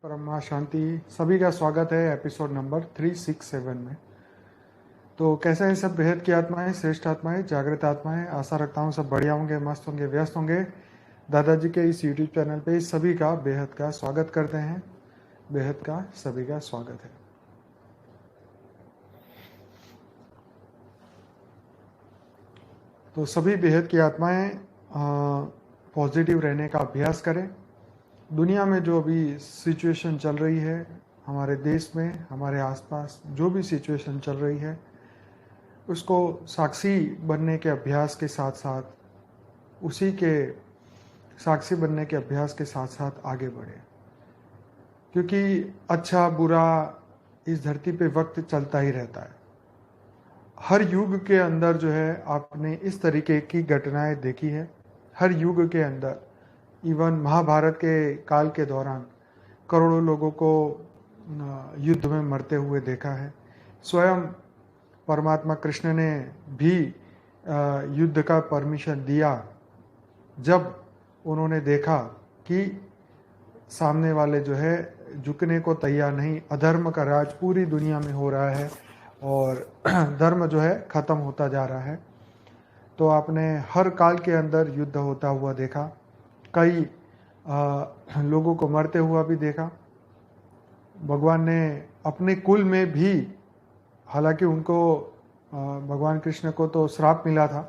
परमा शांति सभी का स्वागत है एपिसोड नंबर 367 में। तो कैसे हैं सब बेहद की आत्माएं, श्रेष्ठ आत्माएं, जागृत आत्माएं। आशा रखता हूं सब बढ़िया होंगे, मस्त होंगे, व्यस्त होंगे। दादाजी के इस यूट्यूब चैनल पे सभी का बेहद का स्वागत करते हैं। बेहद का सभी का स्वागत है। तो सभी बेहद की आत्माएं पॉजिटिव रहने का अभ्यास करें। दुनिया में जो अभी सिचुएशन चल रही है, हमारे देश में, हमारे आसपास जो भी सिचुएशन चल रही है, उसको साक्षी बनने के अभ्यास के साथ साथ, उसी के साक्षी बनने के अभ्यास के साथ साथ आगे बढ़े। क्योंकि अच्छा बुरा इस धरती पे वक्त चलता ही रहता है। हर युग के अंदर जो है आपने इस तरीके की घटनाएं देखी है। हर युग के अंदर, इवन महाभारत के काल के दौरान करोड़ों लोगों को युद्ध में मरते हुए देखा है। स्वयं परमात्मा कृष्ण ने भी युद्ध का परमिशन दिया जब उन्होंने देखा कि सामने वाले जो है झुकने को तैयार नहीं। अधर्म का राज पूरी दुनिया में हो रहा है और धर्म जो है खत्म होता जा रहा है। तो आपने हर काल के अंदर युद्ध होता हुआ देखा, कई लोगों को मरते हुआ भी देखा। भगवान ने अपने कुल में भी, हालांकि उनको भगवान कृष्ण को तो श्राप मिला था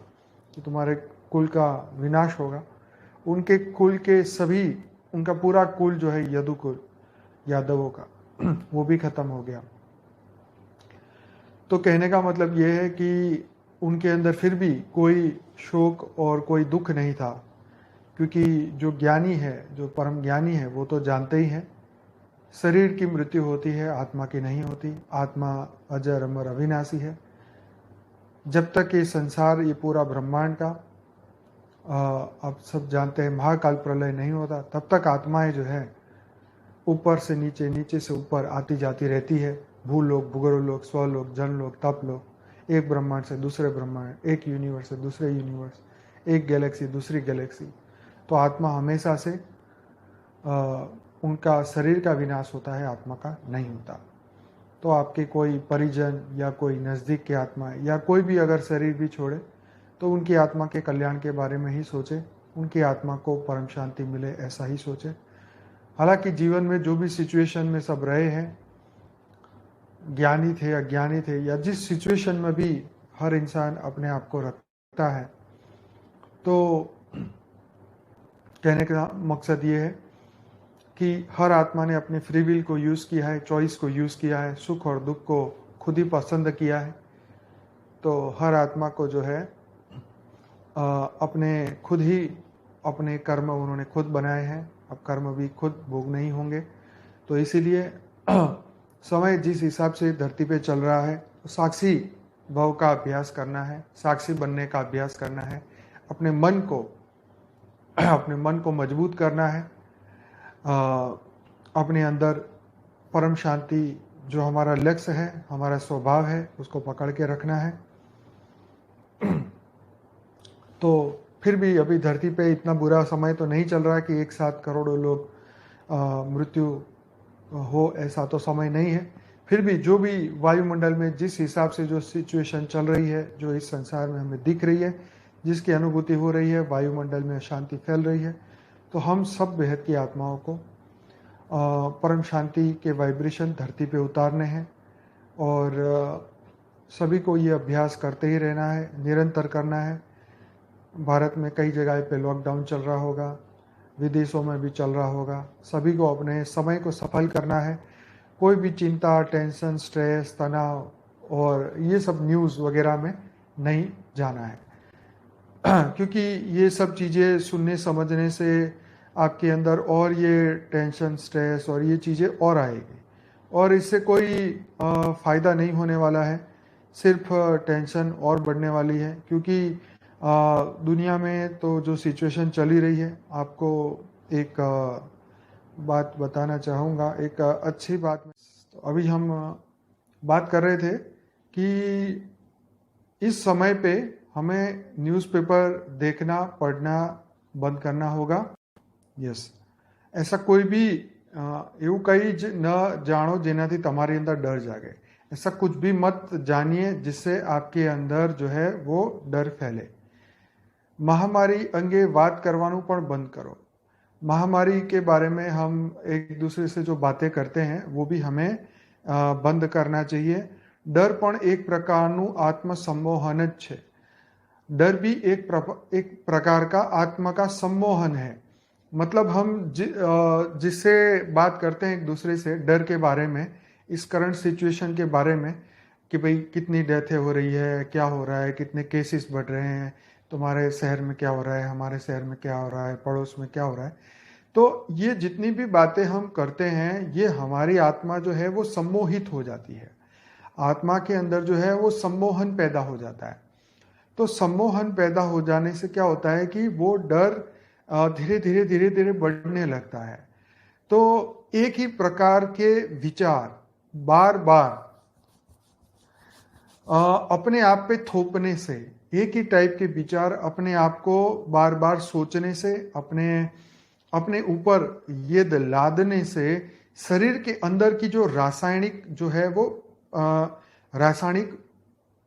कि तुम्हारे कुल का विनाश होगा, उनके कुल के सभी, उनका पूरा कुल जो है यदुकुल, यादवों का, वो भी खत्म हो गया। तो कहने का मतलब ये है कि उनके अंदर फिर भी कोई शोक और कोई दुख नहीं था, क्योंकि जो ज्ञानी है, जो परम ज्ञानी है, वो तो जानते ही हैं शरीर की मृत्यु होती है, आत्मा की नहीं होती। आत्मा अजर अमर अविनाशी है। जब तक ये संसार, ये पूरा ब्रह्मांड का, आप सब जानते हैं, महाकाल प्रलय नहीं होता, तब तक आत्माएं जो है ऊपर से नीचे, नीचे से ऊपर आती जाती रहती है। भूलोक, भूगोलोक, स्वलोक, जनलोक, तपलोक, एक ब्रह्मांड से दूसरे ब्रह्मांड, एक यूनिवर्स से दूसरे यूनिवर्स, एक गैलेक्सी दूसरी गैलेक्सी। तो आत्मा हमेशा से उनका शरीर का विनाश होता है, आत्मा का नहीं होता। तो आपके कोई परिजन या कोई नज़दीक के आत्मा या कोई भी अगर शरीर भी छोड़े तो उनकी आत्मा के कल्याण के बारे में ही सोचे, उनकी आत्मा को परम शांति मिले, ऐसा ही सोचे। हालांकि जीवन में जो भी सिचुएशन में सब रहे हैं, ज्ञानी थे, अज्ञानी थे, या जिस सिचुएशन में भी हर इंसान अपने आप को रखता है, तो कहने का मकसद ये है कि हर आत्मा ने अपने फ्री विल को यूज़ किया है, चॉइस को यूज़ किया है, सुख और दुख को खुद ही पसंद किया है। तो हर आत्मा को जो है अपने खुद ही अपने कर्म उन्होंने खुद बनाए हैं। अब कर्म भी खुद भोगने ही होंगे। तो इसीलिए समय जिस हिसाब से धरती पे चल रहा है, साक्षी भाव का अभ्यास करना है, साक्षी बनने का अभ्यास करना है, अपने मन को मजबूत करना है, अपने अंदर परम शांति जो हमारा लक्ष्य है, हमारा स्वभाव है, उसको पकड़ के रखना है। तो फिर भी अभी धरती पे इतना बुरा समय तो नहीं चल रहा है कि एक साथ करोड़ों लोग मृत्यु हो, ऐसा तो समय नहीं है। फिर भी जो भी वायुमंडल में जिस हिसाब से जो सिचुएशन चल रही है, जो इस संसार में हमें दिख रही है, जिसकी अनुभूति हो रही है, वायुमंडल में शांति फैल रही है, तो हम सब बेहद की आत्माओं को परम शांति के वाइब्रेशन धरती पे उतारने हैं। और सभी को ये अभ्यास करते ही रहना है, निरंतर करना है। भारत में कई जगह पे लॉकडाउन चल रहा होगा, विदेशों में भी चल रहा होगा। सभी को अपने समय को सफल करना है। कोई भी चिंता, टेंशन, स्ट्रेस, तनाव और ये सब न्यूज़ वगैरह में नहीं जाना है। क्योंकि ये सब चीज़ें सुनने समझने से आपके अंदर और ये टेंशन, स्ट्रेस और ये चीज़ें और आएगी, और इससे कोई फ़ायदा नहीं होने वाला है, सिर्फ टेंशन और बढ़ने वाली है। क्योंकि दुनिया में तो जो सिचुएशन चली रही है, आपको एक बात बताना चाहूँगा, एक अच्छी बात। तो अभी हम बात कर रहे थे कि इस समय पे हमें न्यूज़पेपर देखना, पढ़ना बंद करना होगा। यस, ऐसा कोई भी એવું કંઈ જ ન જાણો જેનાથી તમારી અંદર डर जागे। ऐसा कुछ भी मत जानिए जिससे आपके अंदर जो है वो डर फैले। महामारी अंगे बात करवानू पण बंद करो। महामारी के बारे में हम एक दूसरे से जो बातें करते हैं वो भी हमें बंद करना चाहिए। डर पण एक प्रकारનું आत्मसम्मोहन જ છે। डर भी एक प्रकार का आत्मा का सम्मोहन है। मतलब हम जिससे बात करते हैं एक दूसरे से डर के बारे में, इस करंट सिचुएशन के बारे में कि भाई कितनी डेथें हो रही है, क्या हो रहा है, कितने केसेस बढ़ रहे हैं, तुम्हारे शहर में क्या हो रहा है, हमारे शहर में क्या हो रहा है, पड़ोस में क्या हो रहा है। तो ये जितनी भी बातें हम करते हैं ये हमारी आत्मा जो है वो सम्मोहित हो जाती है। आत्मा के अंदर जो है वो सम्मोहन पैदा हो जाता है। तो सम्मोहन पैदा हो जाने से क्या होता है कि वो डर धीरे धीरे धीरे धीरे बढ़ने लगता है। तो एक ही प्रकार के विचार बार बार अपने आप पे थोपने से, एक ही टाइप के विचार अपने आप को बार बार सोचने से, अपने ऊपर ये लादने से शरीर के अंदर की जो रासायनिक जो है वो रासायनिक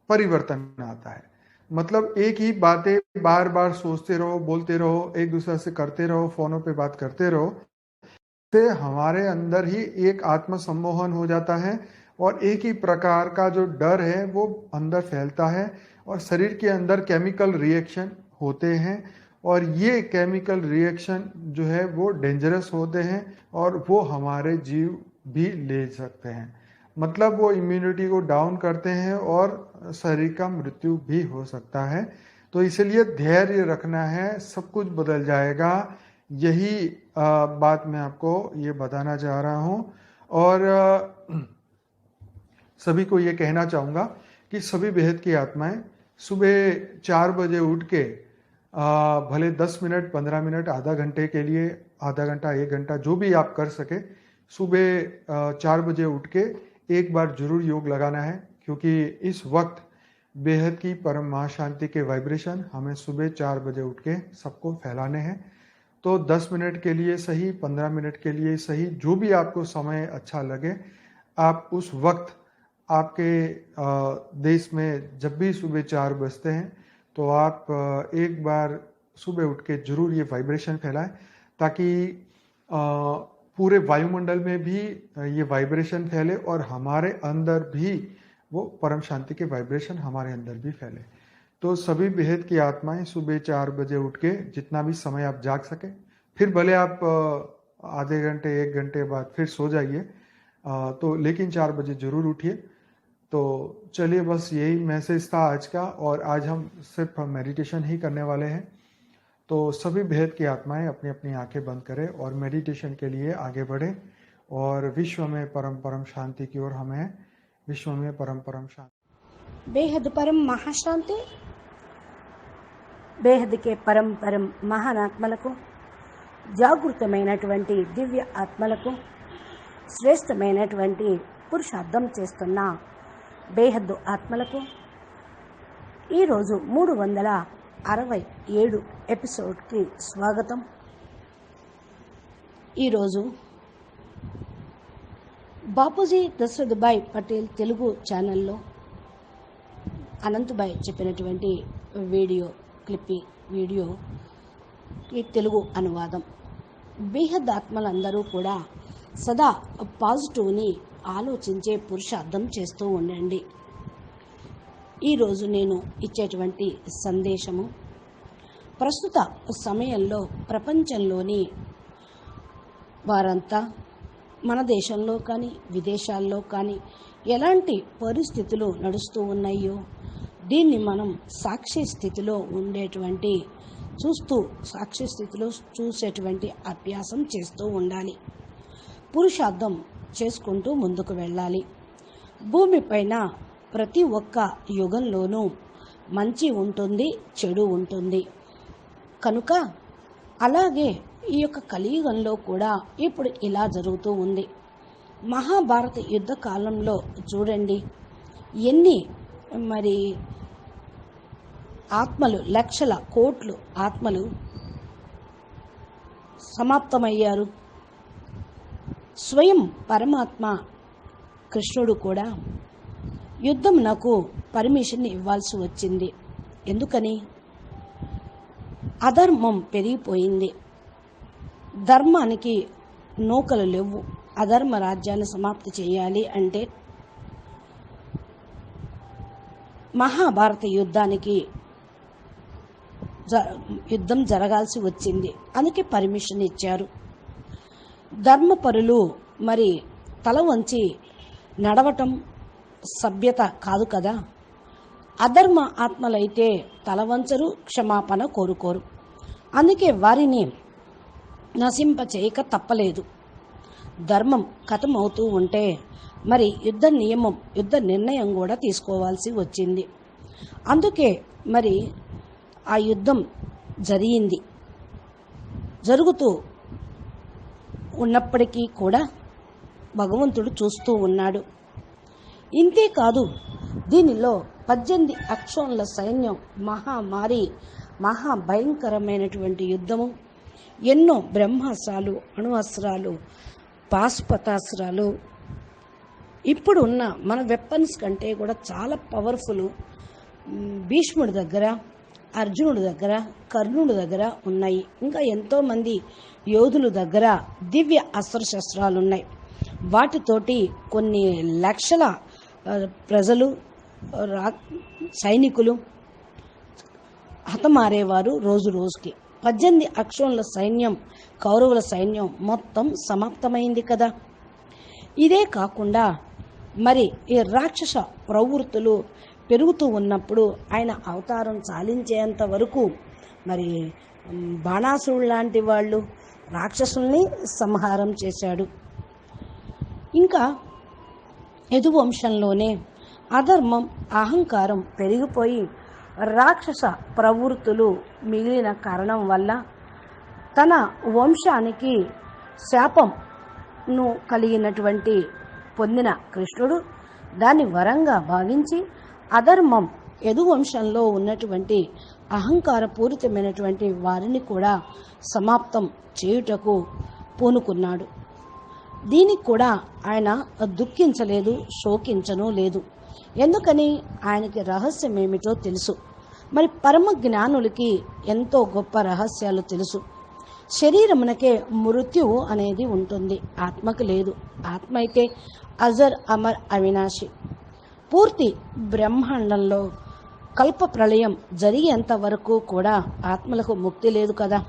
परिवर्तन आता है। मतलब एक ही बातें बार बार सोचते रहो, बोलते रहो, एक दूसरे से करते रहो, फोनों पे बात करते रहो, से हमारे अंदर ही एक आत्मसम्मोहन हो जाता है और एक ही प्रकार का जो डर है वो अंदर फैलता है और शरीर के अंदर केमिकल रिएक्शन होते हैं और ये केमिकल रिएक्शन जो है वो डेंजरस होते हैं और वो हमारे जीव भी ले सकते हैं। मतलब वो इम्यूनिटी को डाउन करते हैं और शरीर का मृत्यु भी हो सकता है। तो इसलिए धैर्य रखना है, सब कुछ बदल जाएगा। यही बात मैं आपको ये बताना चाह रहा हूँ और सभी को ये कहना चाहूँगा कि सभी बेहद की आत्माएं सुबह 4 बजे उठ के भले 10 मिनट, 15 मिनट, आधा घंटे के लिए, आधा घंटा, 1 घंटा, जो भी आप कर सके, सुबह 4 बजे उठ के एक बार जरूर योग लगाना है, क्योंकि इस वक्त बेहद की परम महाशांति के वाइब्रेशन हमें सुबह 4 बजे उठ के सबको फैलाने हैं। तो 10 मिनट के लिए सही, 15 मिनट के लिए सही, जो भी आपको समय अच्छा लगे, आप उस वक्त आपके देश में जब भी सुबह 4 बजते हैं तो आप एक बार सुबह उठ के जरूर ये वाइब्रेशन फैलाएं, ताकि पूरे वायुमंडल में भी ये वाइब्रेशन फैले और हमारे अंदर भी वो परम शांति के वाइब्रेशन हमारे अंदर भी फैले। तो सभी बेहद की आत्माएं सुबह 4 बजे उठ के जितना भी समय आप जाग सके, फिर भले आप आधे घंटे, 1 घंटे बाद फिर सो जाइए, तो लेकिन 4 बजे जरूर उठिए। तो चलिए, बस यही मैसेज था आज का और आज हम सिर्फ मेडिटेशन ही करने वाले हैं। तो सभी बेहद की आत्माएं अपनी अपनी आंखें बंद करें और मेडिटेशन के लिए आगे बढ़ें और विश्व में परम शांति की ओर हमें विश्व में परम शांति, बेहद परम महाशांति, बेहद के परम మహానాత్మలకు, జాగృతమైనటువంటి దివ్య ఆత్మలకు, శ్రేష్టమైనటువంటి పురుషార్థం చేస్తున్న బేహద్దు ఆత్మలకు ఈరోజు 367 ఎపిసోడ్కి స్వాగతం. ఈరోజు బాపూజీ దశరథభాయ్ పటేల్ తెలుగు ఛానల్లో అనంతభాయ్ చెప్పినటువంటి వీడియోకి తెలుగు అనువాదం. బేహద్ ఆత్మలందరూ కూడా సదా పాజిటివ్ని ఆలోచించే పురుషార్థం చేస్తూ ఉండండి. ఈరోజు నేను ఇచ్చేటువంటి సందేశము, ప్రస్తుత సమయంలో ప్రపంచంలోని వారంతా మన దేశంలో కానీ విదేశాల్లో కానీ ఎలాంటి పరిస్థితులు నడుస్తూ ఉన్నాయో దీన్ని మనం సాక్షి స్థితిలో చూసేటువంటి అభ్యాసం చేస్తూ ఉండాలి. పురుషార్థం చేసుకుంటూ ముందుకు వెళ్ళాలి. భూమిపైన ప్రతి ఒక్క యుగంలోనూ మంచి ఉంటుంది, చెడు ఉంటుంది. కనుక అలాగే ఈ యొక్క కలియుగంలో కూడా ఇప్పుడు ఇలా జరుగుతూ ఉంది. మహాభారత యుద్ధ కాలంలో చూడండి, ఎన్ని ఆత్మలు, లక్షల కోట్లు ఆత్మలు సమాప్తమయ్యారు. స్వయం పరమాత్మ కృష్ణుడు కూడా యుద్ధమునకు పర్మిషన్ ఇవ్వాల్సి వచ్చింది. ఎందుకని? అధర్మం పెరిగిపోయింది, ధర్మానికి నూకలు లేవు. అధర్మ రాజ్యాన్ని సమాప్తి చేయాలి అంటే మహాభారత యుద్ధం జరగాల్సి వచ్చింది. అందుకే పర్మిషన్ ఇచ్చారు. ధర్మపరులు మరి తల వంచి నడవటం సభ్యత కాదు కదా. అధర్మ ఆత్మలైతే తల వంచరు, క్షమాపణ కోరుకోరు. అందుకే వారిని నశింప చేయక తప్పలేదు. ధర్మం ఖతమవుతూ ఉంటే మరి యుద్ధ నిర్ణయం కూడా తీసుకోవాల్సి వచ్చింది. అందుకే మరి ఆ యుద్ధం జరుగుతూ ఉన్నప్పటికీ కూడా భగవంతుడు చూస్తూ ఉన్నాడు. ఇంతేకాదు, దీనిలో 18 అక్షోన్ల సైన్యం మహాభయంకరమైనటువంటి యుద్ధము, ఎన్నో బ్రహ్మాస్త్రాలు, అణువస్త్రాలు, పాశుపతాస్త్రాలు ఇప్పుడు ఉన్న మన వెపన్స్ కంటే కూడా చాలా పవర్ఫుల్ భీష్ముడి దగ్గర, అర్జునుడి దగ్గర, కర్ణుడి దగ్గర ఉన్నాయి. ఇంకా ఎంతోమంది యోధుల దగ్గర దివ్య అస్త్రశస్త్రాలు ఉన్నాయి. వాటితోటి కొన్ని లక్షల ప్రజలు, సైనికులు హతమారేవారు రోజు రోజుకి. 18 అక్షోన్ల సైన్యం, కౌరవుల సైన్యం మొత్తం సమాప్తమైంది కదా. ఇదే కాకుండా మరి ఈ రాక్షస ప్రవృత్తులు పెరుగుతూ ఉన్నప్పుడు ఆయన అవతారం చాలించేంత వరకు మరి బాణాసురుడు లాంటి వాళ్ళు రాక్షసుల్ని సంహారం చేశాడు. ఇంకా యదువంశంలోనే అధర్మం, అహంకారం పెరిగిపోయి రాక్షస ప్రవృత్తులు మిగిలిన కారణం వల్ల తన వంశానికి శాపంను పొందిన కృష్ణుడు దాన్ని వరంగా భావించి అధర్మం, యదువంశంలో ఉన్నటువంటి అహంకారపూరితమైనటువంటి వారిని కూడా సమాప్తం చేయుటకు పూనుకున్నాడు. దీనికి కూడా ఆయన దుఃఖించలేదు, శోకించను లేదు. ఎందుకని? ఆయనకి రహస్యం ఏమిటో తెలుసు. మరి పరమ జ్ఞానులకి ఎంతో గొప్ప రహస్యాలు తెలుసు. శరీరమునకే మృత్యువు అనేది ఉంటుంది, ఆత్మకు లేదు. ఆత్మ అయితే అజర్, అమర్, అవినాశి. పూర్తి బ్రహ్మాండంలో కల్ప ప్రళయం జరిగేంత వరకు కూడా ఆత్మలకు ముక్తి లేదు కదా.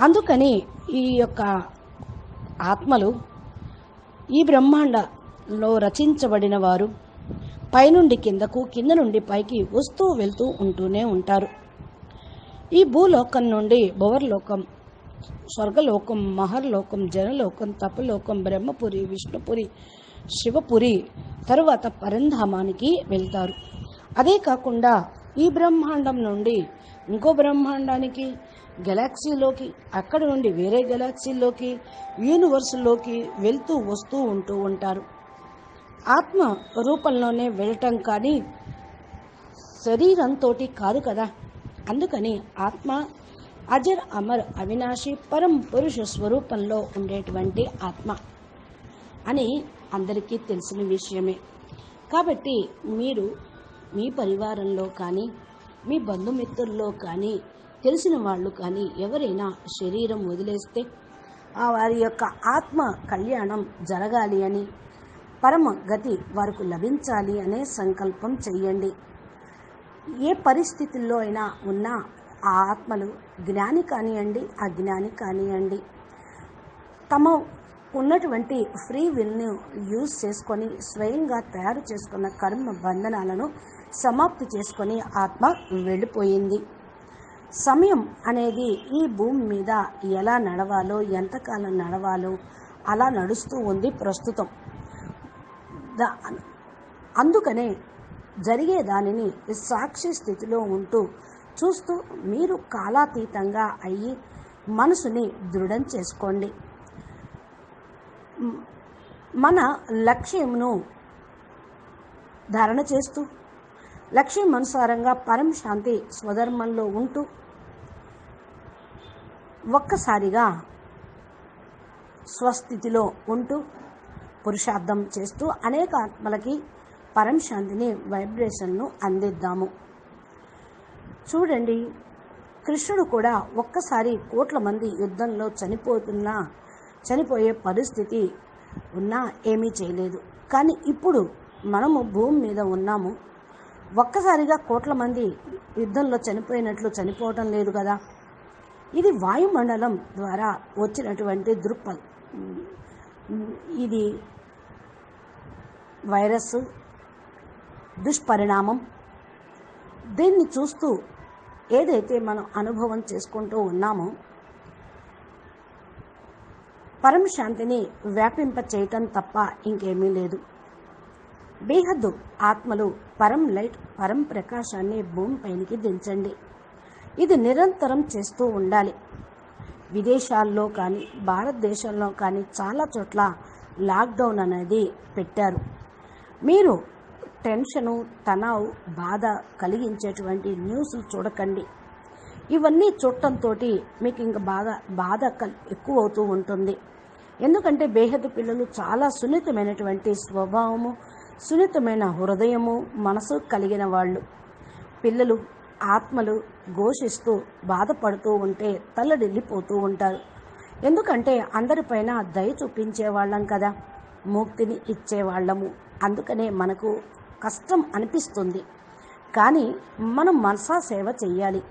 అందుకని ఈ యొక్క ఆత్మలు ఈ బ్రహ్మాండంలో రచించబడిన వారు పైనుండి కిందకు, కింద నుండి పైకి వస్తూ వెళ్తూ ఉంటూనే ఉంటారు. ఈ భూలోకం నుండి భువర్లోకం, స్వర్గలోకం, మహర్లోకం, జనలోకం, తపలోకం, బ్రహ్మపురి, విష్ణుపురి, శివపురి, తరువాత పరంధామానికి వెళ్తారు. అదే కాకుండా ఈ బ్రహ్మాండం నుండి ఇంకో బ్రహ్మాండానికి, గెలాక్సీలోకి, అక్కడ నుండి వేరే గెలాక్సీలోకి, యూనివర్స్లోకి వెళ్తూ వస్తూ ఉంటూ ఉంటారు. ఆత్మ రూపంలోనే వెళ్ళటం కానీ శరీరంతో కాదు కదా. అందుకని ఆత్మ అజర్, అమర్, అవినాశి, పరం పురుష స్వరూపంలో ఉండేటువంటి ఆత్మ అని అందరికీ తెలిసిన విషయమే. కాబట్టి మీరు మీ పరివారంలో కానీ, మీ బంధుమిత్రుల్లో కానీ, తెలిసిన వాళ్ళు కానీ ఎవరైనా శరీరం వదిలేస్తే ఆ వారి యొక్క ఆత్మ కళ్యాణం జరగాలి అని, పరమ గతి వారికి లభించాలి అనే సంకల్పం చెయ్యండి. ఏ పరిస్థితుల్లో అయినా ఉన్నా ఆ ఆత్మలు జ్ఞాని కానివ్వండి, అజ్ఞాని కానివ్వండి, తమ ఉన్నటువంటి ఫ్రీ విల్ని యూజ్ చేసుకొని స్వయంగా తయారు చేసుకున్న కర్మ బంధనాలను సమాప్తి చేసుకొని ఆత్మ వెళ్ళిపోయింది. సమయం అనేది ఈ భూమి మీద ఎలా నడవాలో, ఎంతకాలం నడవాలో అలా నడుస్తూ ఉంది ప్రస్తుతం. అందుకనే జరిగే దానిని సాక్షి స్థితిలో ఉంటూ చూస్తూ మీరు కాలాతీతంగా అయ్యి మనసుని దృఢం చేసుకోండి. మన లక్ష్యమును ధారణ చేస్తూ లక్ష్యం అనుసారంగా పరం శాంతి స్వధర్మంలో ఉంటూ ఒక్కసారిగా స్వస్థితిలో ఉంటూ పురుషార్థం చేస్తూ అనేక ఆత్మలకి పరంశాంతిని వైబ్రేషన్ను అందిద్దాము. చూడండి, కృష్ణుడు కూడా ఒక్కసారి కోట్ల మంది యుద్ధంలో చనిపోయే పరిస్థితి ఉన్నా ఏమీ చేయలేదు. కానీ ఇప్పుడు మనము భూమి మీద ఉన్నాము, ఒక్కసారిగా కోట్ల మంది యుద్ధంలో చనిపోయినట్లు చనిపోవటం లేదు కదా. ఇది వాయుమండలం ద్వారా వచ్చినటువంటి దృక్పథం. ఇది వైరస్ దుష్పరిణామం. దీన్ని చూస్తూ ఏదైతే మనం అనుభవం చేసుకుంటూ ఉన్నామో పరమ శాంతిని వ్యాపింప చేయటం తప్ప ఇంకేమీ లేదు. బేహద్దు ఆత్మలు పరం లైట్, పరం ప్రకాశాన్ని భూమిపైనికి దించండి. ఇది నిరంతరం చేస్తూ ఉండాలి. విదేశాల్లో కానీ భారతదేశంలో కానీ చాలా చోట్ల లాక్డౌన్ అనేది పెట్టారు. మీరు టెన్షను, తనావు, బాధ కలిగించేటువంటి న్యూస్లు చూడకండి. ఇవన్నీ చూడటంతో మీకు ఇంకా బాధ ఎక్కువ అవుతూ ఉంటుంది. ఎందుకంటే బేహద్దు పిల్లలు చాలా సున్నితమైనటువంటి స్వభావము, సున్నితమైన హృదయము, మనసు కలిగిన వాళ్ళు. పిల్లలు ఆత్మలు ఘోషిస్తూ బాధపడుతూ ఉంటే తల్లడిల్లిపోతూ ఉంటారు. ఎందుకంటే అందరిపైన దయ చూపించేవాళ్ళం కదా, ముక్తిని ఇచ్చేవాళ్ళము. అందుకనే మనకు కష్టం అనిపిస్తుంది. కానీ మనం మనసా సేవ చెయ్యాలి.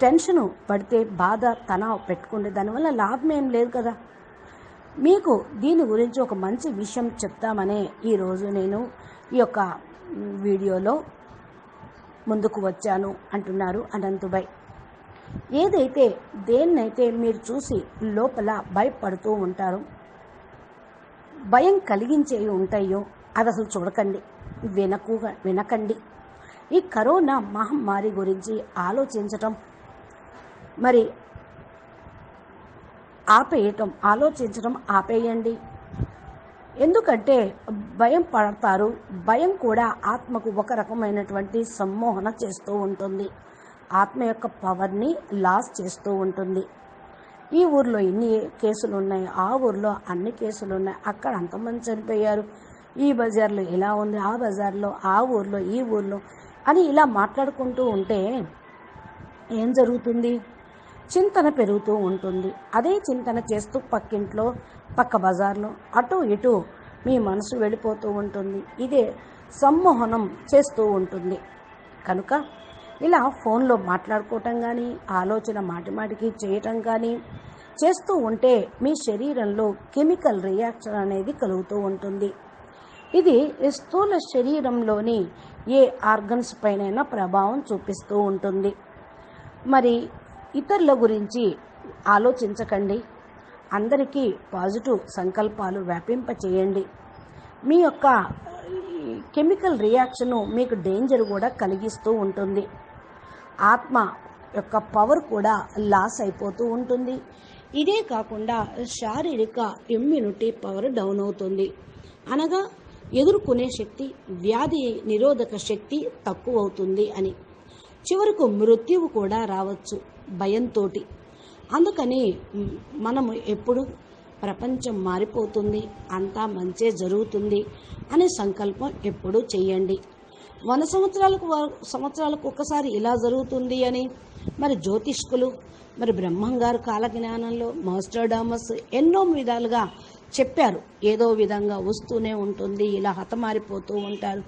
టెన్షను పడితే బాధ, తనావు పెట్టుకుంటే దానివల్ల లాభం ఏం లేదు కదా. మీకు దీని గురించి ఒక మంచి విషయం చెప్తామనే ఈరోజు నేను ఈ యొక్క వీడియోలో ముందుకు వచ్చాను అంటున్నారు అనంతుభాయ్. ఏదైతే దేన్నైతే మీరు చూసి లోపల భయపడుతూ ఉంటారో, భయం కలిగించేవి ఉంటాయో అవి అసలు చూడకండి, వినకండి. ఈ కరోనా మహమ్మారి గురించి ఆలోచించటం మరి ఆలోచించడం ఆపేయండి. ఎందుకంటే భయం పడతారు. భయం కూడా ఆత్మకు ఒక రకమైనటువంటి సమ్మోహన చేస్తూ ఉంటుంది. ఆత్మ యొక్క పవర్ని లాస్ చేస్తూ ఉంటుంది. ఈ ఊర్లో ఇన్ని కేసులు ఉన్నాయి, ఆ ఊర్లో అన్ని కేసులు ఉన్నాయి, అక్కడ అంతమంది చనిపోయారు, ఈ బజార్లో ఇలా ఉంది, ఆ బజార్లో, ఆ ఊర్లో, ఈ ఊర్లో అని ఇలా మాట్లాడుకుంటూ ఉంటే ఏం జరుగుతుంది? చింతన పెరుగుతూ ఉంటుంది. అదే చింతన చేస్తూ పక్కింట్లో, పక్క బజార్లో అటు ఇటు మీ మనసు వెళ్ళిపోతూ ఉంటుంది. ఇదే సమ్మోహనం చేస్తూ ఉంటుంది. కనుక ఇలా ఫోన్లో మాట్లాడుకోవటం కానీ, ఆలోచన మాటిమాటికి చేయటం కానీ చేస్తూ ఉంటే మీ శరీరంలో కెమికల్ రియాక్షన్ అనేది కలుగుతూ ఉంటుంది. ఇది స్థూల శరీరంలోని ఏ ఆర్గన్స్ పైనైనా ప్రభావం చూపిస్తూ ఉంటుంది. మరి ఇతరుల గురించి ఆలోచించకండి. అందరికీ పాజిటివ్ సంకల్పాలు వ్యాపింప చేయండి. మీ యొక్క కెమికల్ రియాక్షను మీకు డేంజర్ కూడా కలిగిస్తూ ఉంటుంది. ఆత్మ యొక్క పవర్ కూడా లాస్ అయిపోతూ ఉంటుంది. ఇదే కాకుండా శారీరక ఇమ్యూనిటీ పవర్ డౌన్ అవుతుంది. అనగా ఎదుర్కొనే శక్తి, వ్యాధి నిరోధక శక్తి తక్కువ అవుతుంది అని. చివరకు మృత్యువు కూడా రావచ్చు భయంతో. అందుకని మనము ఎప్పుడు ప్రపంచం మారిపోతుంది, అంతా మంచే జరుగుతుంది అనే సంకల్పం ఎప్పుడూ చెయ్యండి. 100 సంవత్సరాలకు ఒకసారి ఇలా జరుగుతుంది అని మరి జ్యోతిష్కులు, మరి బ్రహ్మంగారు కాలజ్ఞానంలో మాస్టర్డామస్ ఎన్నో విధాలుగా చెప్పారు. ఏదో విధంగా వస్తూనే ఉంటుంది, ఇలా హతమారిపోతూ ఉంటారు,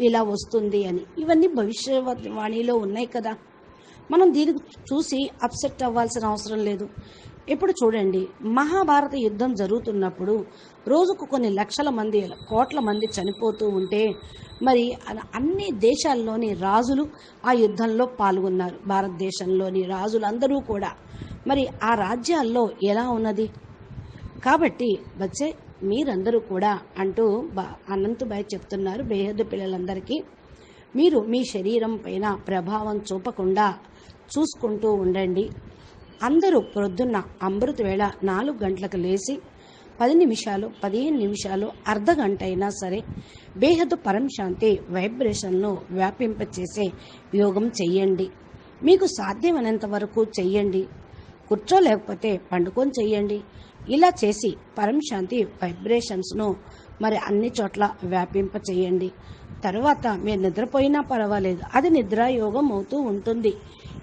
ఇలా వస్తుంది అని. ఇవన్నీ భవిష్యవాణిలో ఉన్నాయి కదా. మనం దీనికి చూసి అప్సెట్ అవ్వాల్సిన అవసరం లేదు. ఇప్పుడు చూడండి, మహాభారత యుద్ధం జరుగుతున్నప్పుడు రోజుకు కొన్ని లక్షల మంది, కోట్ల మంది చనిపోతూ ఉంటే మరి అన్ని దేశాల్లోని రాజులు ఆ యుద్ధంలో పాల్గొన్నారు. భారతదేశంలోని రాజులందరూ కూడా మరి ఆ రాజ్యాల్లో ఎలా ఉన్నది? కాబట్టి వచ్చే మీరందరూ కూడా అంటూ అనంతుభాయ్ చెప్తున్నారు బేహద్దు పిల్లలందరికీ, మీరు మీ శరీరం పైన ప్రభావం చూపకుండా చూసుకుంటూ ఉండండి. అందరూ ప్రొద్దున్న అమృత వేళ 4 గంటలకు లేచి 10 నిమిషాలు, 15 నిమిషాలు, అర్ధ గంట అయినా సరే బేహద్దు పరంశాంతి వైబ్రేషన్ను వ్యాపింపచేసే యోగం చెయ్యండి. మీకు సాధ్యమైనంత వరకు చెయ్యండి. కూర్చోలేకపోతే పండుకొని చెయ్యండి. ఇలా చేసి పరం శాంతి వైబ్రేషన్స్ను మరి అన్ని చోట్ల వ్యాపింప చేయండి. తరువాత మీరు నిద్రపోయినా పర్వాలేదు, అది నిద్రాయోగం అవుతూ ఉంటుంది.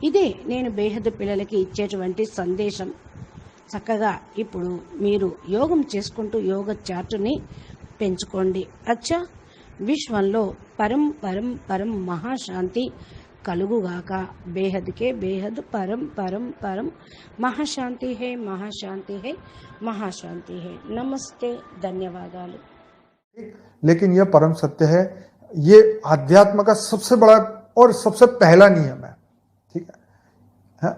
ఇదే నేను బేహద్దు పిల్లలకి ఇచ్చేటువంటి సందేశం. చక్కగా ఇప్పుడు మీరు యోగం చేసుకుంటూ యోగ చాటుని పెంచుకోండి. అచ్చా, విశ్వంలో పరం పరం పరం మహాశాంతి కలుగుగాక. బేహద్కే బేహద్ పరం పరం పరం మహాశాంతి హై, మహాశాంతి హై, మహాశాంతి హై. నమస్తే, ధన్యవాదాలు. लेकिन यह परम सत्य है, ये आध्यात्म का सबसे बड़ा और सबसे पहला नियम है। ठीक है,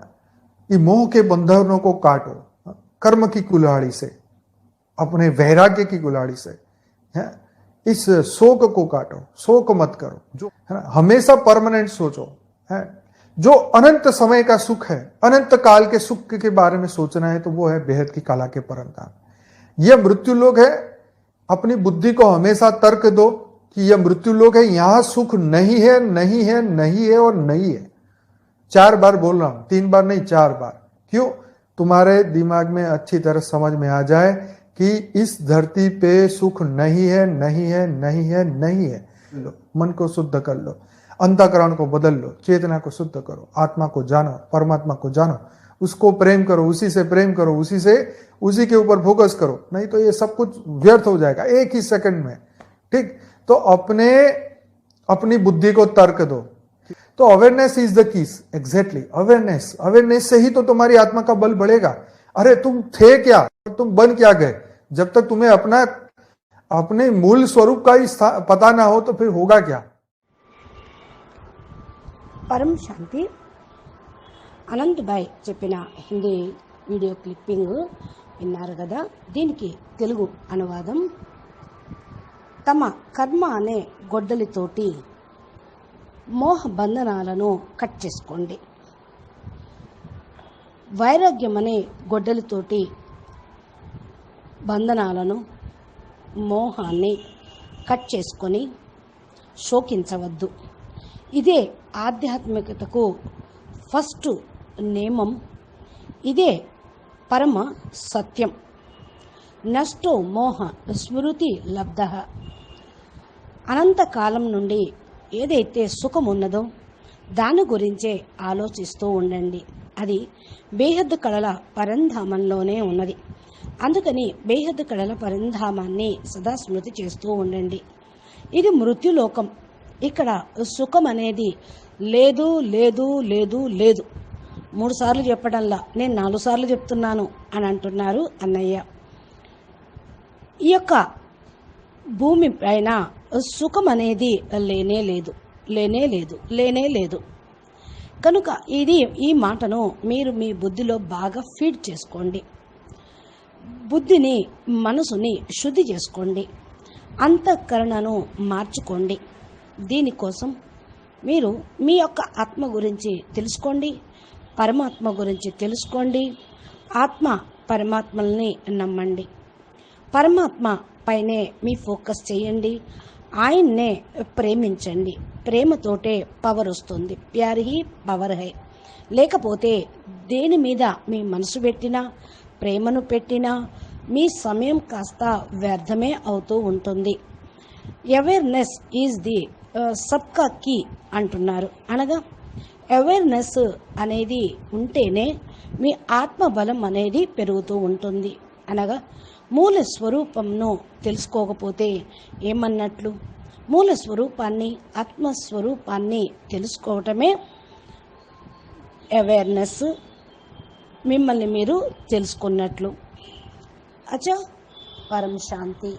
ये मोह के बंधनों को काटो कर्म की कुल्हाड़ी से, अपने वैराग्य की कुल्हाड़ी से। इस शोक को काटो, शोक मत करो, जो है ना हमेशा परमानेंट सोचो। है जो अनंत समय का सुख है, अनंत काल के सुख के बारे में सोचना है तो वो है बेहद की कला के परम धाम। यह मृत्यु लोक है। अपनी बुद्धि को हमेशा तर्क दो कि यह मृत्यु लोक है, यहां सुख नहीं है, नहीं है, नहीं है और नहीं है। 4 बार बोल रहा हूं, 3 बार नहीं, 4 बार। क्यों? तुम्हारे दिमाग में अच्छी तरह समझ में आ जाए कि इस धरती पे सुख नहीं है, नहीं है, नहीं है, नहीं है। लो, मन को शुद्ध कर लो, अंतःकरण को बदल लो, चेतना को शुद्ध करो, आत्मा को जानो, परमात्मा को जानो, उसको प्रेम करो, उसी से प्रेम करो, उसी के ऊपर फोकस करो। नहीं तो ये सब कुछ व्यर्थ हो जाएगा एक ही सेकंड में। ठीक, तो अपनी बुद्धि को तर्क दो। तो awareness is the keys. Exactly, awareness से ही तो तुम्हारी आत्मा का बल बढ़ेगा। अरे तुम थे क्या, तुम बन क्या गए? जब तक तुम्हें अपने मूल स्वरूप का ही पता ना हो तो फिर होगा क्या? పరం శాంతి. అనంత్ భాయ్ చెప్పిన హిందీ వీడియో క్లిప్పింగ్ విన్నారు కదా. దీనికి తెలుగు అనువాదం. తమ కర్మ అనే గొడ్డలితోటి మోహ బంధనాలను కట్ చేసుకోండి. వైరాగ్యం అనే గొడ్డలితోటి బంధనాలను, మోహాన్ని కట్ చేసుకొని శోకించవద్దు. ఇదే ఆధ్యాత్మికతకు ఫస్ట్ నియమం. ఇదే పరమ సత్యం. నష్టో మోహ స్మృతి లబ్ధ. అనంతకాలం నుండి ఏదైతే సుఖం ఉన్నదో దాని గురించే ఆలోచిస్తూ ఉండండి. అది బేహద్దు కళల పరంధామంలోనే ఉన్నది. అందుకని బేహద్దు కళల పరంధామాన్ని సదా స్మృతి చేస్తూ ఉండండి. ఇది మృత్యులోకం. ఇక్కడ సుఖం అనేది లేదు లేదు లేదు లేదు. 3 సార్లు చెప్పడంలా నేను 4 సార్లు చెప్తున్నాను అని అంటున్నారు అన్నయ్య. ఈ యొక్క భూమి పైన సుఖం అనేది లేనే లేదు, లేనే లేదు, లేనే లేదు. కనుక ఈ మాటను మీరు మీ బుద్ధిలో బాగా ఫీడ్ చేసుకోండి. బుద్ధిని, మనసుని శుద్ధి చేసుకోండి. అంతఃకరణను మార్చుకోండి. దీనికోసం మీరు మీ యొక్క ఆత్మ గురించి తెలుసుకోండి, పరమాత్మ గురించి తెలుసుకోండి. ఆత్మ పరమాత్మల్ని నమ్మండి. పరమాత్మ పైనే మీ ఫోకస్ చేయండి. ఆయన్నే ప్రేమించండి. ప్రేమతోటే పవర్ వస్తుంది. ప్యార్ హీ పవర్ హై. లేకపోతే దేని మీద మీ మనసు పెట్టినా, ప్రేమను పెట్టినా మీ సమయం కాస్త వ్యర్థమే అవుతూ ఉంటుంది. అవేర్నెస్ ఈజ్ ది సబ్కా కీ అంటున్నారు. అనగా అవేర్నెస్ అనేది ఉంటేనే మీ ఆత్మబలం అనేది పెరుగుతూ ఉంటుంది. అనగా మూల స్వరూపంను తెలుసుకోకపోతే ఏమన్నట్లు? మూల స్వరూపాన్ని, ఆత్మస్వరూపాన్ని తెలుసుకోవటమే అవేర్నెస్. మిమ్మల్ని మీరు తెలుసుకున్నట్లు. అచ్చా, పరం శాంతి.